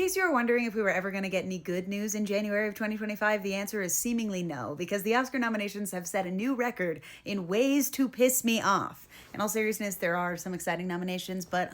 case you were wondering if we were ever going to get any good news in January of 2025, the answer is seemingly no, because the Oscar nominations have set a new record in ways to piss me off. In all seriousness, there are some exciting nominations, but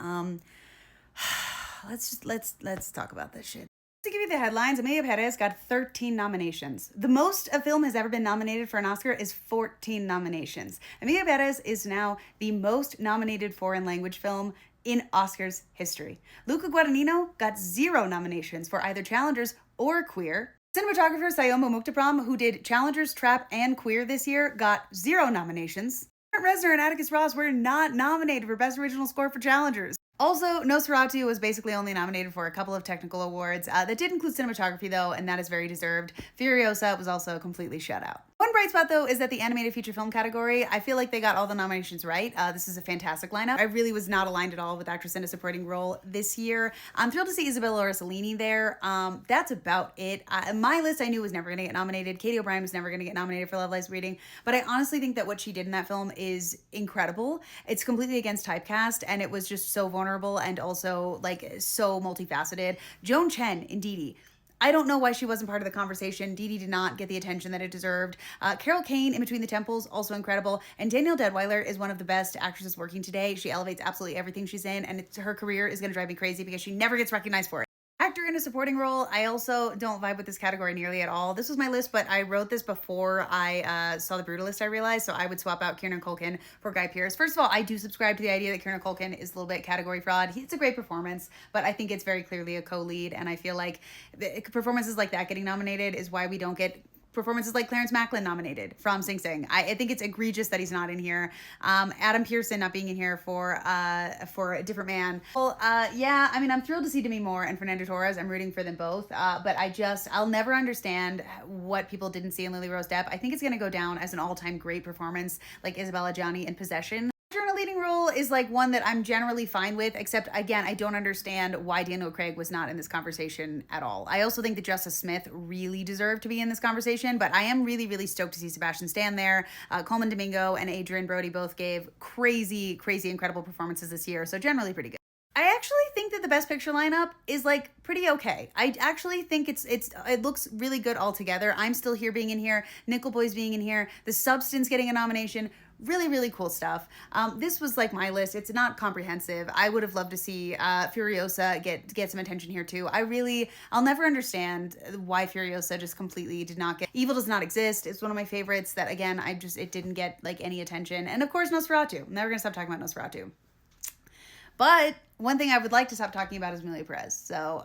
let's talk about this shit. To give you the headlines, Emilia Perez got 13 nominations. The most a film has ever been nominated for an Oscar is 14 nominations. Emilia Perez is now the most nominated foreign language film in Oscars history. Luca Guadagnino got 0 nominations for either Challengers or Queer. Cinematographer Sayoma Muktapram, who did Challengers, Trap, and Queer this year, got 0 nominations. Trent Reznor and Atticus Ross were not nominated for Best Original Score for Challengers. Also, Nosferatu was basically only nominated for a couple of technical awards. That did include cinematography, though, and that is very deserved. Furiosa was also completely shut out. One bright spot, though, is that the animated feature film category, I feel like they got all the nominations right. This is a fantastic lineup. I really was not aligned at all with actress in a supporting role this year. I'm thrilled to see Isabella Rossellini there. That's about it. My list I knew was never going to get nominated. Katie O'Brien was never going to get nominated for Love Lies Reading, but I honestly think that what she did in that film is incredible. It's completely against typecast, and it was just so vulnerable and also like so multifaceted. Joan Chen in Dee Dee. I don't know why she wasn't part of the conversation. Dee Dee did not get the attention that it deserved. Carol Kane in Between the Temples, also incredible. And Danielle Deadwyler is one of the best actresses working today. She elevates absolutely everything she's in, and her career is going to drive me crazy because she never gets recognized for it. Actor in a supporting role, I also don't vibe with this category nearly at all. This was my list, but I wrote this before I saw The Brutalist, I realized, so I would swap out Kieran Culkin for Guy Pearce. First of all, I do subscribe to the idea that Kieran Culkin is a little bit category fraud. It's a great performance, but I think it's very clearly a co-lead, and I feel like performances like that getting nominated is why we don't get performances like Clarence Macklin nominated from Sing Sing. I think it's egregious that he's not in here. Adam Pearson not being in here for A Different Man. Well, yeah, I mean, I'm thrilled to see Demi Moore and Fernando Torres. I'm rooting for them both. But I'll never understand what people didn't see in Lily Rose Depp. I think it's going to go down as an all-time great performance like Isabella Gianni in Possession. A leading role is like one that I'm generally fine with, except again, I don't understand why Daniel Craig was not in this conversation at all. I also think that Justice Smith really deserved to be in this conversation, but I am really, really stoked to see Sebastian Stan there. Colman Domingo and Adrian Brody both gave crazy, incredible performances this year, so generally pretty good. I actually think that the Best Picture lineup is like pretty okay. I actually think it looks really good altogether. I'm Still Here being in here, Nickel Boys being in here, The Substance getting a nomination. Really cool stuff. This was like my list. It's not comprehensive. I would have loved to see Furiosa get some attention here too. I'll never understand why Furiosa just completely did not get. Evil Does Not Exist. It's one of my favorites that again, it didn't get like any attention. And of course Nosferatu. I'm never gonna stop talking about Nosferatu. But one thing I would like to stop talking about is Emilia Perez. So